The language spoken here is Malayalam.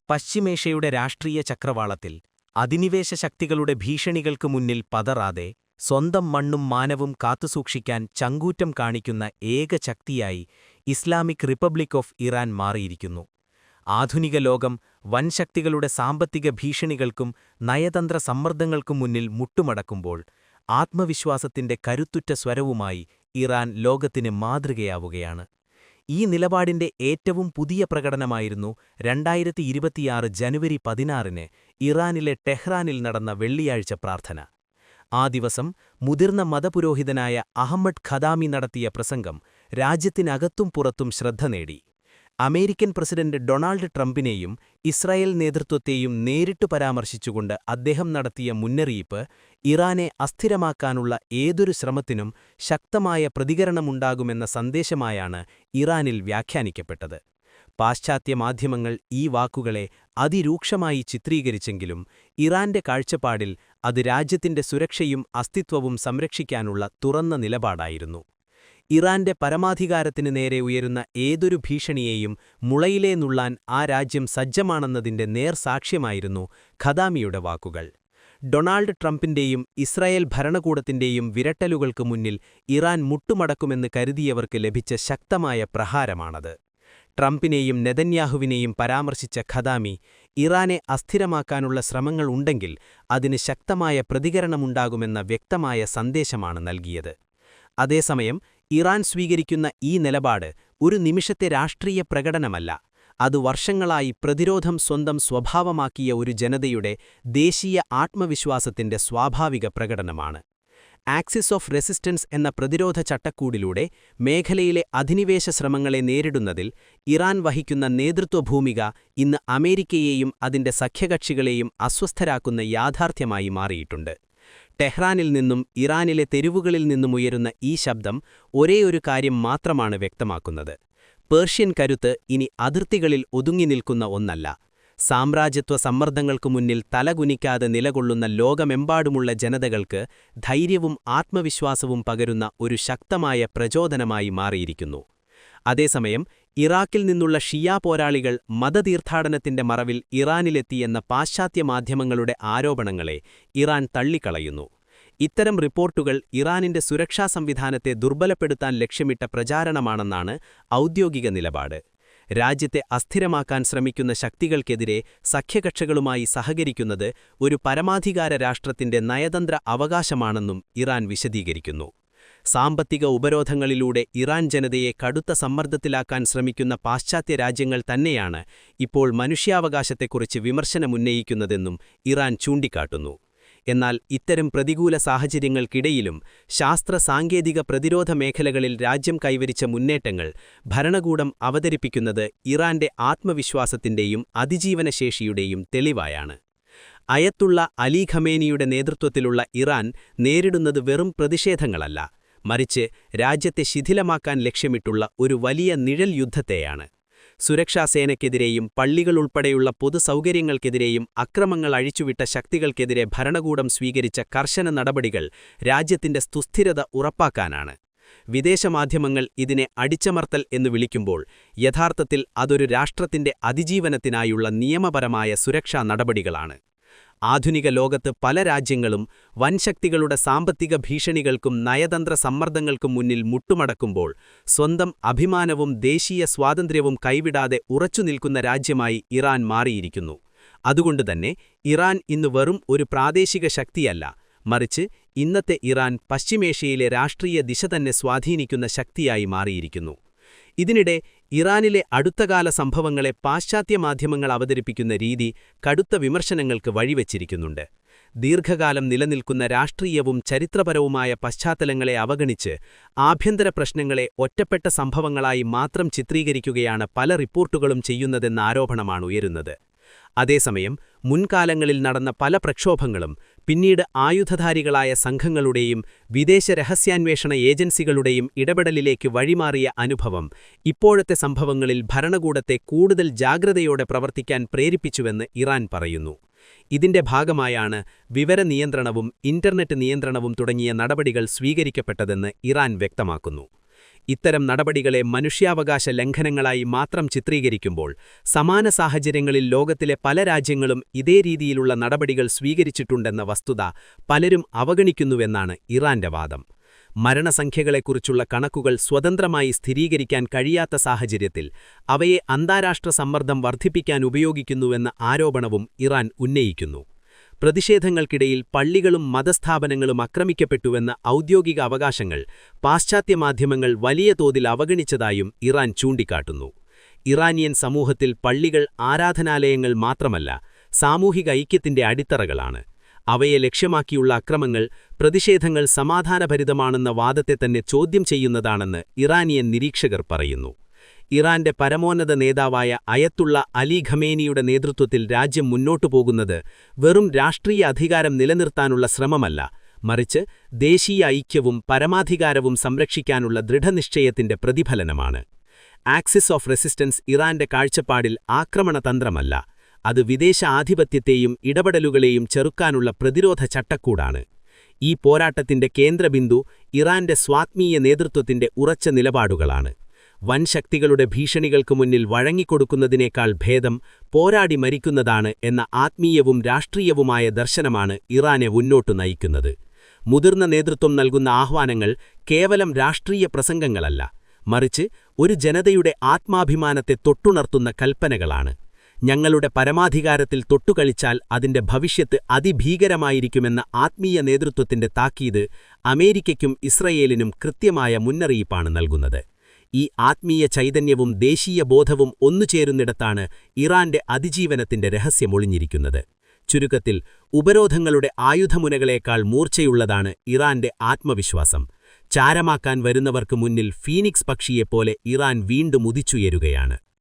പശ്ചിമേഷ്യയുടെ രാഷ്ട്രീയ ചക്രവാളത്തിൽ അധിനിവേശ ശക്തികളുടെ ഭീഷണികൾക്ക് മുന്നിൽ പതറാതെ സ്വന്തം മണ്ണും മാനവും കാത്തുസൂക്ഷിക്കാൻ ചങ്കൂറ്റം കാണിക്കുന്ന ഏക ശക്തിയായി ഇസ്ലാമിക് റിപ്പബ്ലിക് ഓഫ് ഇറാൻ മാറിയിരിക്കുന്നു. ആധുനിക ലോകം വൻശക്തികളുടെ സാമ്പത്തിക ഭീഷണികൾക്കും നയതന്ത്ര സമ്മർദ്ദങ്ങൾക്കും മുന്നിൽ മുട്ടുമടക്കുമ്പോൾ ആത്മവിശ്വാസത്തിന്റെ കരുത്തുറ്റ സ്വരവുമായി ഇറാൻ ലോകത്തിന് മാതൃകയാവുകയാണ്. ഈ നിലപാടിന്റെ ഏറ്റവും പുതിയ പ്രകടനമായിരുന്നു 2026 ജനുവരി 16-ന് ഇറാനിലെ ടെഹ്റാനിൽ നടന്ന വെള്ളിയാഴ്ച പ്രാർത്ഥന. ആ ദിവസം മുതിർന്ന മതപുരോഹിതനായ അഹമ്മദ് ഖദാമി നടത്തിയ പ്രസംഗം രാജ്യത്തിനകത്തും പുറത്തും ശ്രദ്ധ നേടി. അമേരിക്കൻ പ്രസിഡന്റ് ഡൊണാൾഡ് ട്രംപിനെയും ഇസ്രായേൽ നേതൃത്വത്തെയും നേരിട്ടു പരാമർശിച്ചുകൊണ്ട് അദ്ദേഹം നടത്തിയ മുന്നറിയിപ്പ് ഇറാനെ അസ്ഥിരമാക്കാനുള്ള ഏതൊരു ശ്രമത്തിനും ശക്തമായ പ്രതികരണമുണ്ടാകുമെന്ന സന്ദേശമായാണ് ഇറാനിൽ വ്യാഖ്യാനിക്കപ്പെട്ടത്. പാശ്ചാത്യ മാധ്യമങ്ങൾ ഈ വാക്കുകളെ അതിരൂക്ഷമായി ചിത്രീകരിച്ചെങ്കിലും ഇറാന്റെ കാഴ്ചപ്പാടിൽ അത് രാജ്യത്തിന്റെ സുരക്ഷയും അസ്തിത്വവും സംരക്ഷിക്കാനുള്ള തുറന്ന നിലപാടായിരുന്നു. ഇറാന്റെ പരമാധികാരത്തിന് നേരെ ഉയരുന്ന ഏതൊരു ഭീഷണിയെയും മുളയിലേ നുള്ളാൻ ആ രാജ്യം സജ്ജമാണെന്നതിന്റെ നേർസാക്ഷ്യമായിരുന്നു ഖദാമിയുടെ വാക്കുകൾ. ഡൊണാൾഡ് ട്രംപിന്റെയും ഇസ്രായേൽ ഭരണകൂടത്തിന്റെയും വിരട്ടലുകൾക്ക് മുന്നിൽ ഇറാൻ മുട്ടുമടക്കുമെന്ന് കരുതിയവർക്ക് ലഭിച്ച ശക്തമായ പ്രഹാരമാണത്. ട്രംപിനെയും നെതന്യാഹുവിനെയും പരാമർശിച്ച ഖദാമി ഇറാനെ അസ്ഥിരമാക്കാനുള്ള ശ്രമങ്ങൾ ഉണ്ടെങ്കിൽ അതിന് ശക്തമായ പ്രതികരണമുണ്ടാകുമെന്ന വ്യക്തമായ സന്ദേശമാണ് നൽകിയത്. അതേസമയം ഇറാൻ സ്വീകരിക്കുന്ന ഈ നിലപാട് ഒരു നിമിഷത്തെ രാഷ്ട്രീയ പ്രകടനമല്ല, അത് വർഷങ്ങളായി പ്രതിരോധം സ്വന്തം സ്വഭാവമാക്കിയ ഒരു ജനതയുടെ ദേശീയ ആത്മവിശ്വാസത്തിന്റെ സ്വാഭാവിക പ്രകടനമാണ്. ആക്സിസ് ഓഫ് റെസിസ്റ്റൻസ് എന്ന പ്രതിരോധ ചട്ടക്കൂടിലൂടെ മേഖലയിലെ അധിനിവേശ ശ്രമങ്ങളെ നേരിടുന്നതിൽ ഇറാൻ വഹിക്കുന്ന നേതൃത്വഭൂമിക ഇന്ന് അമേരിക്കയെയും അതിന്റെ സഖ്യകക്ഷികളെയും അസ്വസ്ഥരാക്കുന്ന യാഥാർത്ഥ്യമായി മാറിയിട്ടുണ്ട്. ടെഹ്റാനിൽ നിന്നും ഇറാനിലെ തെരുവുകളിൽ നിന്നുമുയരുന്ന ഈ ശബ്ദം ഒരേയൊരു കാര്യം മാത്രമാണ് വ്യക്തമാക്കുന്നത്: പേർഷ്യൻ കരുത്ത് ഇനി അതിർത്തികളിൽ ഒതുങ്ങി നിൽക്കുന്ന ഒന്നല്ല. സാമ്രാജ്യത്വ സമ്മർദ്ദങ്ങൾക്കു മുന്നിൽ തലകുനിക്കാതെ നിലകൊള്ളുന്ന ലോകമെമ്പാടുമുള്ള ജനതകൾക്ക് ധൈര്യവും ആത്മവിശ്വാസവും പകരുന്ന ഒരു ശക്തമായ പ്രചോദനമായി മാറിയിരിക്കുന്നു. അതേസമയം ഇറാഖിൽ നിന്നുള്ള ഷിയാ പോരാളികൾ മതതീർത്ഥാടനത്തിന്റെ മറവിൽ ഇറാനിലെത്തിയെന്ന പാശ്ചാത്യ മാധ്യമങ്ങളുടെ ആരോപണങ്ങളെ ഇറാൻ തള്ളിക്കളയുന്നു. ഇത്തരം റിപ്പോർട്ടുകൾ ഇറാനിന്റെ സുരക്ഷാ സംവിധാനത്തെ ദുർബലപ്പെടുത്താൻ ലക്ഷ്യമിട്ട പ്രചാരണമാണെന്നാണ് ഔദ്യോഗിക നിലപാട്. രാജ്യത്തെ അസ്ഥിരമാക്കാൻ ശ്രമിക്കുന്ന ശക്തികൾക്കെതിരെ സഖ്യകക്ഷികളുമായി സഹകരിക്കുന്നത് ഒരു പരമാധികാര രാഷ്ട്രത്തിന്റെ നയതന്ത്ര അവകാശമാണെന്നും ഇറാൻ വിശദീകരിക്കുന്നു. സാമ്പത്തിക ഉപരോധങ്ങളിലൂടെ ഇറാൻ ജനതയെ കടുത്ത സമ്മർദ്ദത്തിലാക്കാൻ ശ്രമിക്കുന്ന പാശ്ചാത്യ രാജ്യങ്ങൾ തന്നെയാണ് ഇപ്പോൾ മനുഷ്യാവകാശത്തെക്കുറിച്ച് വിമർശനമുന്നയിക്കുന്നതെന്നും ഇറാൻ ചൂണ്ടിക്കാട്ടുന്നു. എന്നാൽ ഇത്തരം പ്രതികൂല സാഹചര്യങ്ങൾക്കിടയിലും ശാസ്ത്ര സാങ്കേതിക പ്രതിരോധ മേഖലകളിൽ രാജ്യം കൈവരിച്ച മുന്നേറ്റങ്ങൾ ഭരണകൂടം അവതരിപ്പിക്കുന്നത് ഇറാന്റെ ആത്മവിശ്വാസത്തിന്റെയും അതിജീവനശേഷിയുടെയും തെളിവായാണ്. അയത്തുള്ള അലി ഖമേനിയുടെ നേതൃത്വത്തിലുള്ള ഇറാൻ നേരിടുന്നത് വെറും പ്രതിഷേധങ്ങളല്ല, മറിച്ച് രാജ്യത്തെ ശിഥിലമാക്കാൻ ലക്ഷ്യമിട്ടുള്ള ഒരു വലിയ നിഴൽ യുദ്ധത്തെയാണ്. സുരക്ഷാസേനയ്ക്കെതിരെയും പള്ളികളുൾപ്പെടെയുള്ള പൊതുസൗകര്യങ്ങൾക്കെതിരെയും അക്രമങ്ങൾ അഴിച്ചുവിട്ട ശക്തികൾക്കെതിരെ ഭരണകൂടം സ്വീകരിച്ച കർശന നടപടികൾ രാജ്യത്തിന്റെ സുസ്ഥിരത ഉറപ്പാക്കാനാണ്. വിദേശമാധ്യമങ്ങൾ ഇതിനെ അടിച്ചമർത്തൽ എന്ന് വിളിക്കുമ്പോൾ യഥാർത്ഥത്തിൽ അതൊരു രാഷ്ട്രത്തിന്റെ അതിജീവനത്തിനായുള്ള നിയമപരമായ സുരക്ഷാ നടപടികളാണ്. ആധുനിക ലോകത്ത് പല രാജ്യങ്ങളും വൻശക്തികളുടെ സാമ്പത്തിക ഭീഷണികൾക്കും നയതന്ത്ര സമ്മർദ്ദങ്ങൾക്കും മുന്നിൽ മുട്ടുമടക്കുമ്പോൾ സ്വന്തം അഭിമാനവും ദേശീയ സ്വാതന്ത്ര്യവും കൈവിടാതെ ഉറച്ചുനിൽക്കുന്ന രാജ്യമായി ഇറാൻ മാറിയിരിക്കുന്നു. അതുകൊണ്ടുതന്നെ ഇറാൻ ഇന്ന് വെറും ഒരു പ്രാദേശിക ശക്തിയല്ല, മറിച്ച് ഇന്നത്തെ ഇറാൻ പശ്ചിമേഷ്യയിലെ രാഷ്ട്രീയ ദിശ തന്നെ സ്വാധീനിക്കുന്ന ശക്തിയായി മാറിയിരിക്കുന്നു. ഇതിനിടെ ഇറാനിലെ അടുത്തകാല സംഭവങ്ങളെ പാശ്ചാത്യ മാധ്യമങ്ങൾ അവതരിപ്പിക്കുന്ന രീതി കടുത്ത വിമർശനങ്ങൾക്ക് വഴിവെച്ചിരിക്കുന്നുണ്ട്. ദീർഘകാലം നിലനിൽക്കുന്ന രാഷ്ട്രീയവും ചരിത്രപരവുമായ പശ്ചാത്തലങ്ങളെ അവഗണിച്ച് ആഭ്യന്തര പ്രശ്നങ്ങളെ ഒറ്റപ്പെട്ട സംഭവങ്ങളായി മാത്രം ചിത്രീകരിക്കുകയാണ് പല റിപ്പോർട്ടുകളും ചെയ്യുന്നതെന്ന ആരോപണമാണ് ഉയരുന്നത്. അതേസമയം മുൻകാലങ്ങളിൽ നടന്ന പല പ്രക്ഷോഭങ്ങളും പിന്നീട് ആയുധധാരികളായ സംഘങ്ങളുടെയും വിദേശ രഹസ്യാന്വേഷണ ഏജൻസികളുടെയും ഇടപെടലിലേക്ക് വഴിമാറിയ അനുഭവം ഇപ്പോഴത്തെ സംഭവങ്ങളിൽ ഭരണകൂടത്തെ കൂടുതൽ ജാഗ്രതയോടെ പ്രവർത്തിക്കാൻ പ്രേരിപ്പിച്ചുവെന്ന് ഇറാൻ പറയുന്നു. ഇതിന്റെ ഭാഗമായാണ് വിവര നിയന്ത്രണവും ഇന്റർനെറ്റ് നിയന്ത്രണവും തുടങ്ങിയ നടപടികൾ സ്വീകരിക്കപ്പെട്ടതെന്ന് ഇറാൻ വ്യക്തമാക്കുന്നു. ഇത്തരം നടപടികളെ മനുഷ്യാവകാശ ലംഘനങ്ങളായി മാത്രം ചിത്രീകരിക്കുമ്പോൾ സമാന സാഹചര്യങ്ങളിൽ ലോകത്തിലെ പല രാജ്യങ്ങളും ഇതേ രീതിയിലുള്ള നടപടികൾ സ്വീകരിച്ചിട്ടുണ്ടെന്ന വസ്തുത പലരും അവഗണിക്കുന്നുവെന്നാണ് ഇറാന്റെ വാദം. മരണസംഖ്യകളെക്കുറിച്ചുള്ള കണക്കുകൾ സ്വതന്ത്രമായി സ്ഥിരീകരിക്കാൻ കഴിയാത്ത സാഹചര്യത്തിൽ അവയെ അന്താരാഷ്ട്ര സമ്മർദ്ദം വർദ്ധിപ്പിക്കാൻ ഉപയോഗിക്കുന്നുവെന്ന ആരോപണവും ഇറാൻ ഉന്നയിക്കുന്നു. പ്രതിഷേധങ്ങൾക്കിടയിൽ പള്ളികളും മതസ്ഥാപനങ്ങളും ആക്രമിക്കപ്പെട്ടുവെന്ന ഔദ്യോഗിക അവകാശങ്ങൾ പാശ്ചാത്യ മാധ്യമങ്ങൾ വലിയ തോതിൽ അവഗണിച്ചതായും ഇറാൻ ചൂണ്ടിക്കാട്ടുന്നു. ഇറാനിയൻ സമൂഹത്തിൽ പള്ളികൾ ആരാധനാലയങ്ങൾ മാത്രമല്ല, സാമൂഹിക ഐക്യത്തിന്റെ അടിത്തറകളാണ്. അവയെ ലക്ഷ്യമാക്കിയുള്ള അക്രമങ്ങൾ പ്രതിഷേധങ്ങൾ സമാധാനഭരിതമാണെന്ന വാദത്തെ തന്നെ ചോദ്യം ചെയ്യുന്നതാണെന്ന് ഇറാനിയൻ നിരീക്ഷകർ പറയുന്നു. ഇറാന്റെ പരമോന്നത നേതാവായ അയത്തുള്ള അലി ഖമേനിയുടെ നേതൃത്വത്തിൽ രാജ്യം മുന്നോട്ടു പോകുന്നത് വെറും രാഷ്ട്രീയ അധികാരം നിലനിർത്താനുള്ള ശ്രമമല്ല, മറിച്ച് ദേശീയ ഐക്യവും പരമാധികാരവും സംരക്ഷിക്കാനുള്ള ദൃഢനിശ്ചയത്തിന്റെ പ്രതിഫലനമാണ്. ആക്സിസ് ഓഫ് റെസിസ്റ്റൻസ് ഇറാന്റെ കാഴ്ചപ്പാടിൽ ആക്രമണതന്ത്രമല്ല, അത് വിദേശ ആധിപത്യത്തെയും ഇടപെടലുകളെയും ചെറുക്കാനുള്ള പ്രതിരോധ ചട്ടക്കൂടാണ്. ഈ പോരാട്ടത്തിന്റെ കേന്ദ്രബിന്ദു ഇറാന്റെ സ്വാത്മീയ നേതൃത്വത്തിന്റെ ഉറച്ച നിലപാടുകളാണ്. വൻശക്തികളുടെ ഭീഷണികൾക്കു മുന്നിൽ വഴങ്ങിക്കൊടുക്കുന്നതിനേക്കാൾ ഭേദം പോരാടി മരിക്കുന്നതാണ് എന്ന ആത്മീയവും രാഷ്ട്രീയവുമായ ദർശനമാണ് ഇറാനെ മുന്നോട്ടു നയിക്കുന്നത്. മുതിർന്ന നേതൃത്വം നൽകുന്ന ആഹ്വാനങ്ങൾ കേവലം രാഷ്ട്രീയ പ്രസംഗങ്ങളല്ല, മറിച്ച് ഒരു ജനതയുടെ ആത്മാഭിമാനത്തെ തൊട്ടുണർത്തുന്ന കൽപ്പനകളാണ്. ഞങ്ങളുടെ പരമാധികാരത്തിൽ തൊട്ടുകളിച്ചാൽ അതിന്റെ ഭവിഷ്യത്ത് അതിഭീകരമായിരിക്കുമെന്ന ആത്മീയ നേതൃത്വത്തിന്റെ താക്കീത് അമേരിക്കയ്ക്കും ഇസ്രയേലിനും കൃത്യമായ മുന്നറിയിപ്പാണ് നൽകുന്നത്. ഈ ആത്മീയ ചൈതന്യവും ദേശീയ ബോധവും ഒന്നുചേരുന്നിടത്താണ് ഇറാന്റെ അതിജീവനത്തിന്റെ രഹസ്യമൊളിഞ്ഞിരിക്കുന്നത്. ചുരുക്കത്തിൽ, ഉപരോധങ്ങളുടെ ആയുധമുനകളേക്കാൾ മൂർച്ചയുള്ളതാണ് ഇറാന്റെ ആത്മവിശ്വാസം. ചാരമാക്കാൻ വരുന്നവർക്ക് മുന്നിൽ ഫീനിക്സ് പക്ഷിയെപ്പോലെ ഇറാൻ വീണ്ടും ഉദിച്ചുയരുകയാണ്.